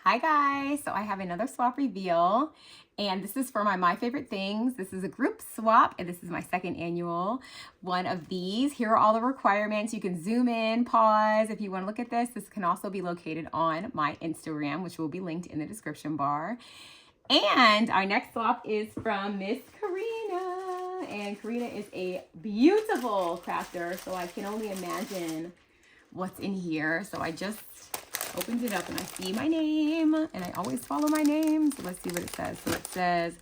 Hi guys, so I have another swap reveal and this is for my favorite things. This is a group swap and this is my second annual one of these. Here are all the requirements. You can zoom in, pause if you want to look at this. This can also be located on my Instagram, which will be linked in the description bar. And our next swap is from Miss Karina, and Karina is a beautiful crafter, so I can only imagine what's in here. So I just opened it up and I see my name, and I always follow my name. So let's see what it says. So it says,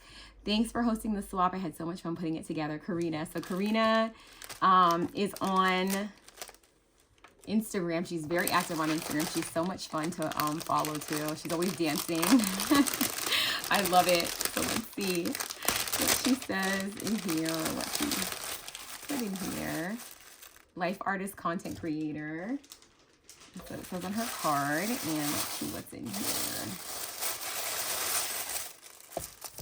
thanks for hosting the swap. I had so much fun putting it together, Karina. So Karina is on Instagram. She's very active on Instagram. She's so much fun to follow too. She's always dancing. I love it. So let's see what she says in here, what she put in here. Life artist, content creator. That's what it says on her card. And let's see what's in here.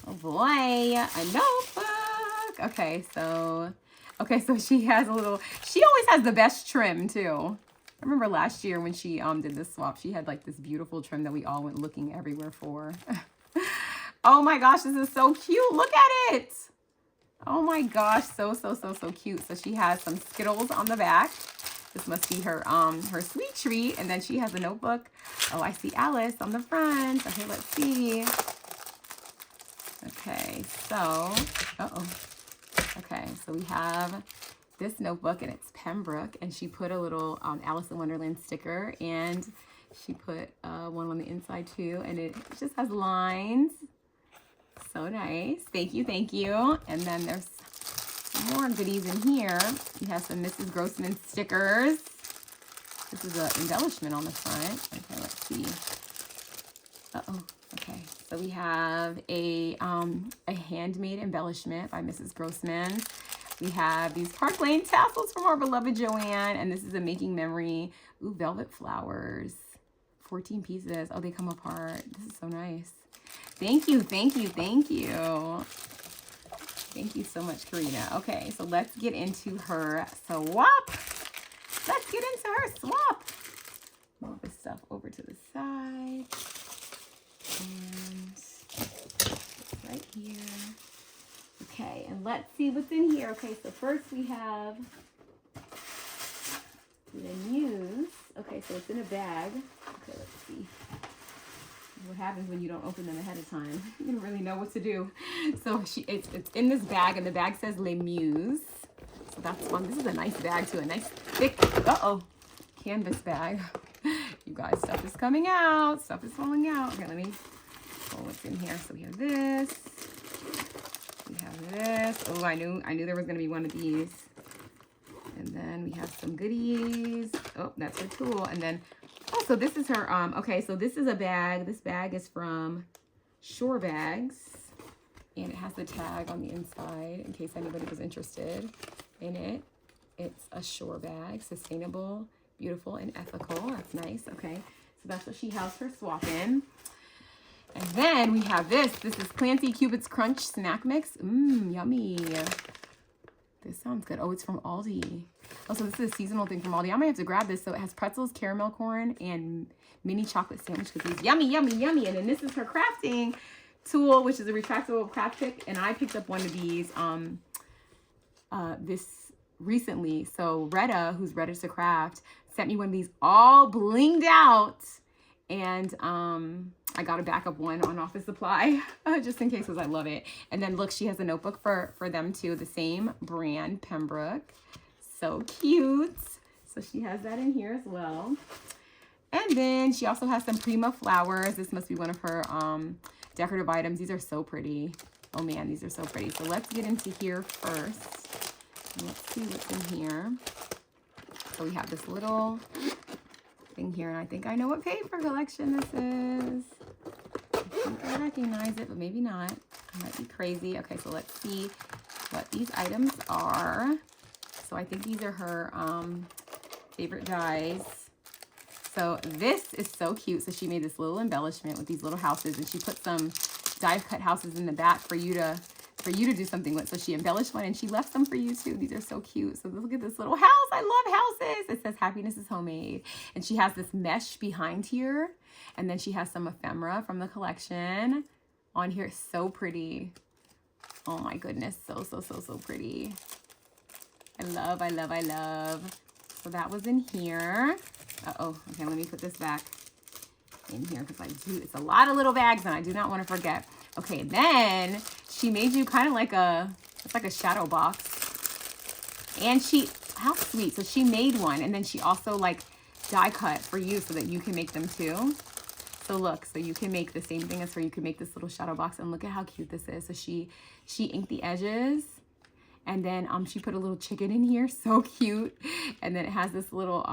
Oh boy, a notebook. Okay, so she has a little, she always has the best trim too. I remember last year when she did this swap, she had like this beautiful trim that we all went looking everywhere for. Oh my gosh, this is so cute. Look at it. Oh my gosh, so cute. So she has some Skittles on the back. This must be her sweet treat. And then she has a notebook. Oh, I see Alice on the front. Okay, let's see. Okay, so, okay, so we have this notebook and it's Pembroke, and she put a little Alice in Wonderland sticker, and she put one on the inside too, and it just has lines. So nice. Thank you. And then there's more goodies in here. You have some Mrs. Grossman stickers. This is an embellishment on the front. Okay, let's see. Okay, so we have a handmade embellishment by Mrs. Grossman. We have these Park Lane tassels from our beloved Joanne, and this is a Making Memory. Ooh, velvet flowers. 14 pieces. Oh, they come apart. This is so nice. Thank you. Thank you so much, Karina. Okay, so let's get into her swap. Move this stuff over to the side. And right here. Okay, and let's see what's in here. Okay, so first we have the news. Okay, so it's in a bag. Okay, let's see what happens when you don't open them ahead of time. You don't really know what to do. So it's in this bag, and the bag says Les Muse. So that's fun. This is a nice bag too, a nice thick canvas bag. You guys, stuff is coming out. Stuff is falling out. Okay, let me pull what's in here. So we have this. We have this. Oh, I knew there was gonna be one of these. And then we have some goodies. Oh, that's her tool. And then so this is her, okay, so this is a bag. This bag is from Shore Bags, and it has the tag on the inside in case anybody was interested in it. It's a Shore Bag, sustainable, beautiful, and ethical. That's nice, okay. So that's what she has her swap in. And then we have this. This is Clancy Cupid's Crunch Snack Mix. Yummy. This sounds good. Oh, it's from Aldi. Oh, so this is a seasonal thing from Aldi. I might have to grab this. So it has pretzels, caramel corn, and mini chocolate sandwich cookies. Yummy. And then this is her crafting tool, which is a retractable craft pick. And I picked up one of these this recently. So Retta, who's Ready to Craft, sent me one of these all blinged out. And I got a backup one on Office Supply just in case, because I love it. And then look, she has a notebook for them too, the same brand, Pembroke. So cute. So she has that in here as well. And then she also has some Prima flowers. This must be one of her decorative items. These are so pretty. Oh man, these are so pretty. So let's get into here first. And let's see what's in here. So we have this little thing here, and I think I know what paper collection this is. I think I recognize it, but maybe not. I might be crazy. Okay, so let's see what these items are. So I think these are her favorite dies. So this is so cute. So she made this little embellishment with these little houses, and she put some die cut houses in the back for you to for you to do something with. So she embellished one and she left some for you too. These are so cute. So look at this little house. I love houses. It says happiness is homemade. And she has this mesh behind here. And then she has some ephemera from the collection on here. It's so pretty. Oh my goodness. So, so, so, so pretty. I love, I love, I love. So that was in here. Uh-oh. Okay, let me put this back in here because it's a lot of little bags and I do not want to forget. Okay, then she made you kind of like it's like a shadow box. And how sweet. So she made one and then she also like die cut for you so that you can make them too. So look, so you can make the same thing as her. You can make this little shadow box and look at how cute this is. So she inked the edges and then she put a little chicken in here. So cute. And then it has this little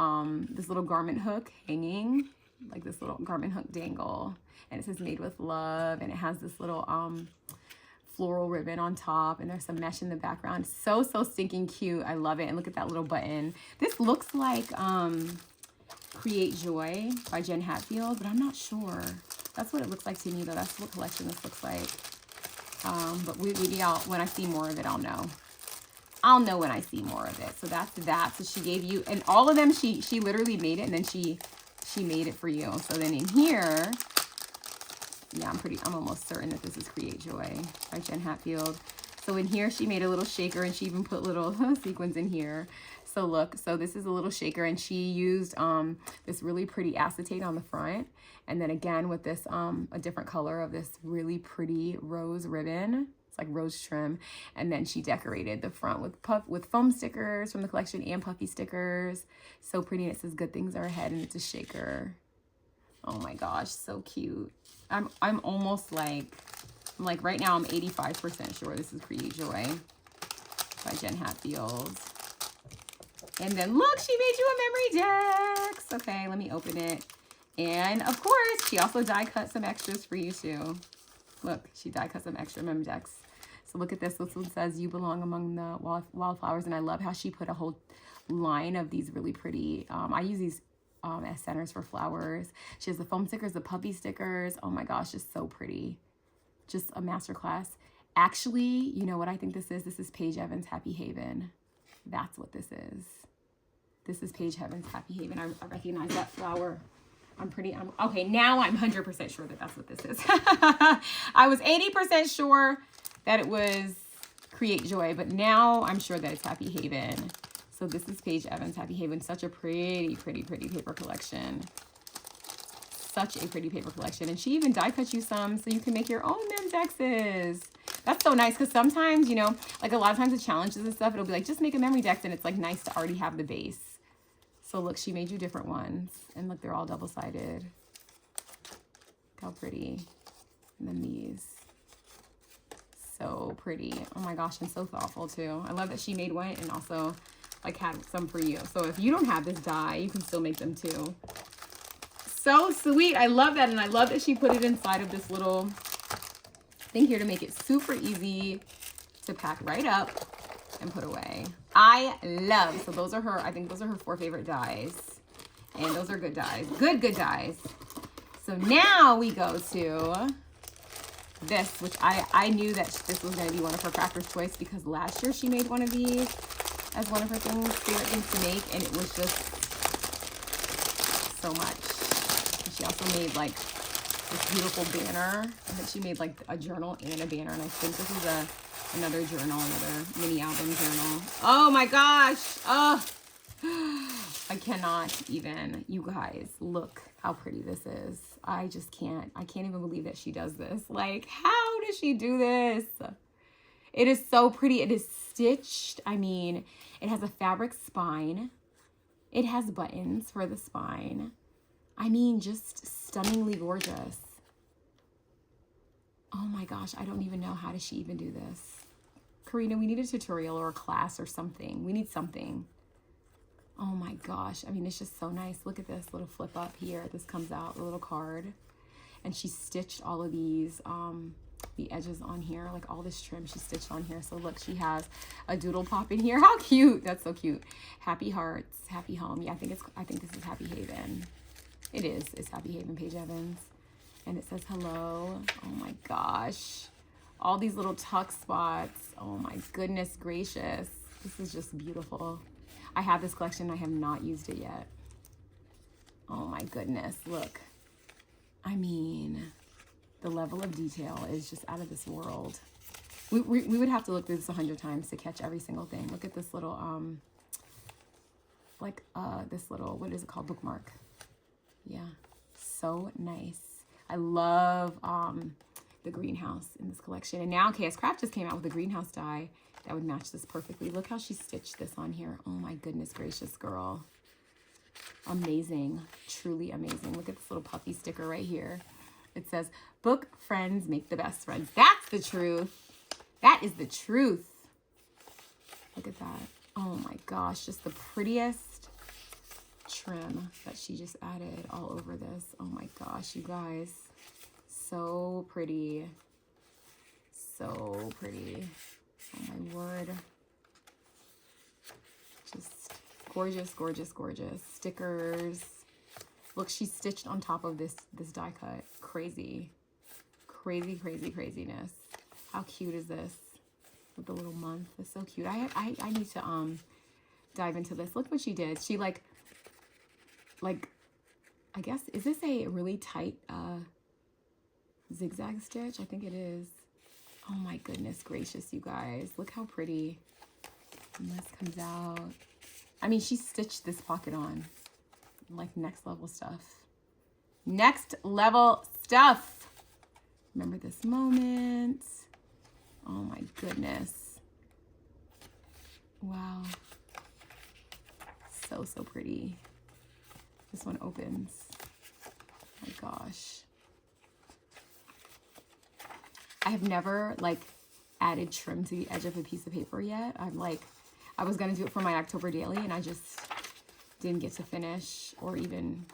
garment hook hanging, like this little garment hook dangle. And it says made with love. And it has this little floral ribbon on top. And there's some mesh in the background. So, so stinking cute. I love it. And look at that little button. This looks like Create Joy by Jen Hatfield, but I'm not sure. That's what it looks like to me, though. That's what collection this looks like. But when I see more of it, I'll know. I'll know when I see more of it. So that's that. So she gave you, and all of them, she literally made it, and then she made it for you. So then in here, yeah, I'm almost certain that this is Create Joy by Jen Hatfield. So in here, she made a little shaker and she even put little sequins in here. So look, so this is a little shaker and she used this really pretty acetate on the front. And then again with this, a different color of this really pretty rose ribbon. It's like rose trim. And then she decorated the front with foam stickers from the collection and puffy stickers. So pretty. And it says good things are ahead and it's a shaker. Oh my gosh, so cute. I'm almost like right now I'm 85% sure this is Create Joy by Jen Hatfield. And then look, she made you a memory dex. Okay, let me open it. And of course, she also die cut some extras for you too. Look, she die cut some extra memory decks. So look at this. This one says you belong among the wildflowers. And I love how she put a whole line of these really pretty, I use these as centers for flowers. She has the foam stickers, the puppy stickers. Oh my gosh, just so pretty. Just a masterclass. Actually, you know what I think this is? This is Paige Evans' Happy Haven. That's what this is. This is Paige Evans' Happy Haven. I recognize that flower. Okay, now I'm 100% sure that that's what this is. I was 80% sure that it was Create Joy, but now I'm sure that it's Happy Haven. So this is Paige Evans' Happy Haven. Such a pretty, pretty, pretty paper collection. Such a pretty paper collection. And she even die cut you some so you can make your own mem dexes. That's so nice because sometimes, you know, like a lot of times the challenges and stuff, it'll be like, just make a memory dex and it's like nice to already have the base. So look, she made you different ones. And look, they're all double-sided. Look how pretty. And then these. So pretty. Oh my gosh, and so thoughtful too. I love that she made one and also like had some for you. So if you don't have this die, you can still make them too. So sweet. I love that. And I love that she put it inside of this little thing here to make it super easy to pack right up and put away. I love. So those are her, I think those are her 4 favorite dies. And those are good dies. Good dies. So now we go to this, which I knew that this was going to be one of her crafter's choice because last year she made one of these as one of her favorite things to make. And it was just so much. And she also made like this beautiful banner. I think she made like a journal and a banner. And I think this is another journal, another mini album journal. Oh my gosh. Oh, I cannot even. You guys, look how pretty this is. I just can't. I can't even believe that she does this. Like, how does she do this? It is so pretty. It is stitched. I mean, it has a fabric spine. It has buttons for the spine. I mean, just stunningly gorgeous. Oh my gosh, I don't even know how does she even do this. Karina, we need a tutorial or a class or something. We need something. Oh my gosh. I mean, it's just so nice. Look at this little flip up here. This comes out, a little card. And she stitched all of these, the edges on here, like all this trim she stitched on here. So look, she has a doodle pop in here. How cute. That's so cute. Happy hearts, happy home. Yeah, I think this is Happy Haven. It is. It's Happy Haven, Paige Evans. And it says hello. Oh my gosh. All these little tuck spots. Oh my goodness gracious. This is just beautiful. I have this collection. I have not used it yet. Oh my goodness. Look. I mean, the level of detail is just out of this world. We would have to look through this 100 times to catch every single thing. Look at this little, this little, what is it called? Bookmark. Yeah. So nice. I love, the greenhouse in this collection. And now KS Craft just came out with a greenhouse die that would match this perfectly. Look how she stitched this on here. Oh my goodness gracious, girl. Amazing. Truly amazing. Look at this little puffy sticker right here. It says, book friends make the best friends. That's the truth. That is the truth. Look at that. Oh my gosh. Just the prettiest trim that she just added all over this. Oh my gosh, you guys. So pretty. So pretty. Oh my word. Just gorgeous, gorgeous, gorgeous. Stickers. Look, she stitched on top of this die cut. Crazy. Crazy, crazy, craziness. How cute is this? With the little month. It's so cute. I need to dive into this. Look what she did. She like I guess, is this a really tight zigzag stitch? I think it is. Oh my goodness gracious, you guys. Look how pretty. And this comes out. I mean, she stitched this pocket on. Like next level stuff. Next level stuff. Remember this moment. Oh my goodness. Wow. So, so pretty. This one opens. Oh my gosh. I have never like added trim to the edge of a piece of paper yet. I was gonna do it for my October daily and I just didn't get to finish or even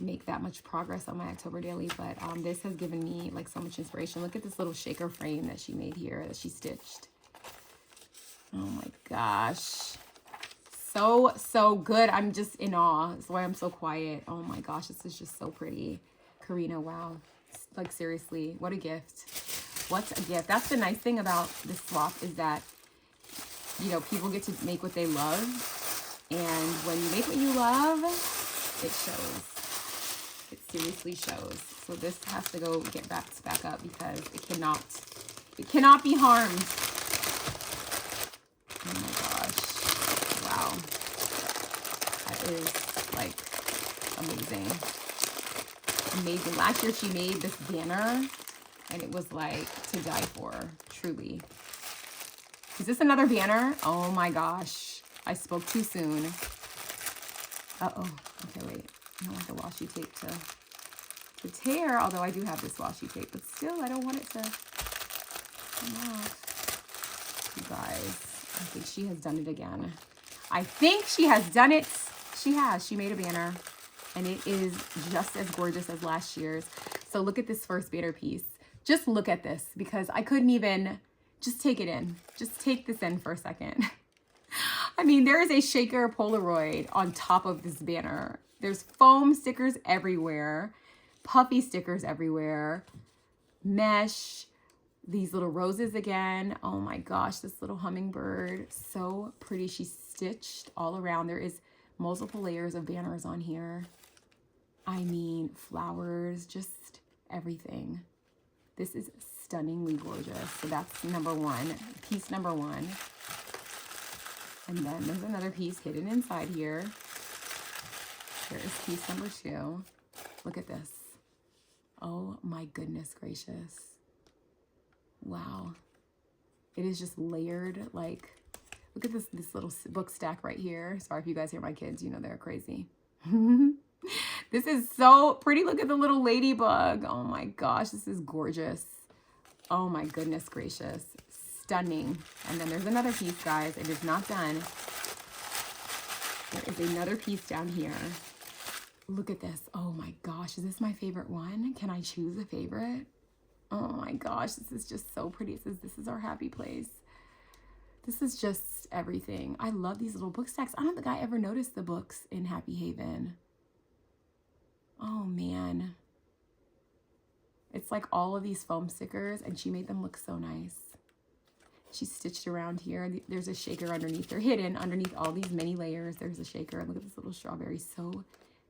make that much progress on my October daily, but this has given me like so much inspiration. Look at this little shaker frame that she made here, that she stitched. Oh my gosh. So, so good. I'm just in awe. That's why I'm so quiet. Oh my gosh, this is just so pretty. Karina, wow. Like seriously, what a gift. What a gift. That's the nice thing about this swap is that, you know, people get to make what they love. And when you make what you love, it shows. It seriously shows. So this has to go get wrapped back up because it cannot be harmed. Oh my gosh. Wow. That is like amazing. Amazing. Last year she made this banner and it was like to die for, truly. Is this another banner? Oh my gosh. I spoke too soon. Uh-oh. Okay, wait. I don't want the washi tape to tear, although I do have this washi tape, but still I don't want it to come off. You guys, I think she has done it again. I think she has done it. She has. She made a banner and it is just as gorgeous as last year's. So look at this first banner piece. Just look at this because I couldn't even just take it in. Just take this in for a second. I mean, there is a shaker Polaroid on top of this banner. There's foam stickers everywhere, puffy stickers everywhere, mesh, these little roses again. Oh my gosh, this little hummingbird, so pretty. She stitched all around. There is multiple layers of banners on here. I mean, flowers, just everything. This is stunningly gorgeous. So that's number one, piece number one. And then there's another piece hidden inside here. Here is piece number two. Look at this. Oh my goodness gracious. Wow. It is just layered. Like, look at this little book stack right here. Sorry if you guys hear my kids, you know they're crazy. This is so pretty. Look at the little ladybug. Oh my gosh, this is gorgeous. Oh my goodness gracious. Stunning. And then there's another piece, guys. It is not done. There is another piece down here. Look at this. Oh my gosh. Is this my favorite one? Can I choose a favorite? Oh my gosh. This is just so pretty. It says, this is our happy place. This is just everything. I love these little book stacks. I don't think I ever noticed the books in Happy Haven. Oh man. It's like all of these foam stickers, and she made them look so nice. She stitched around here. There's a shaker underneath. They're hidden underneath all these many layers. There's a shaker. And look at this little strawberry. So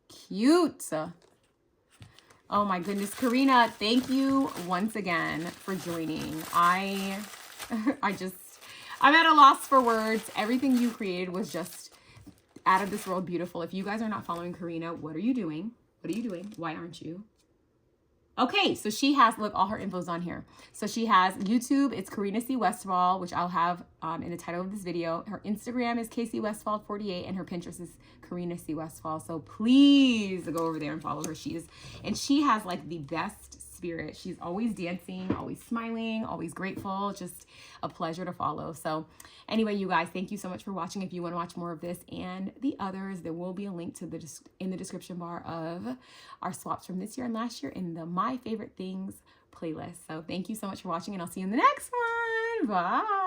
cute. Oh my goodness. Karina, thank you once again for joining. I'm at a loss for words. Everything you created was just out of this world beautiful. If you guys are not following Karina, what are you doing? What are you doing? Why aren't you? Okay, so she has, look, all her info's on here. So she has YouTube, it's Karina C. Westfall, which I'll have in the title of this video. Her Instagram is KC Westfall 48, and her Pinterest is Karina C. Westfall. So please go over there and follow her. She has like the best spirit. She's always dancing, always smiling, always grateful. Just a pleasure to follow. So anyway, you guys, thank you so much for watching. If you want to watch more of this and the others, there will be a link to in the description bar of our swaps from this year and last year in the My Favorite Things playlist. So thank you so much for watching, and I'll see you in the next one. Bye.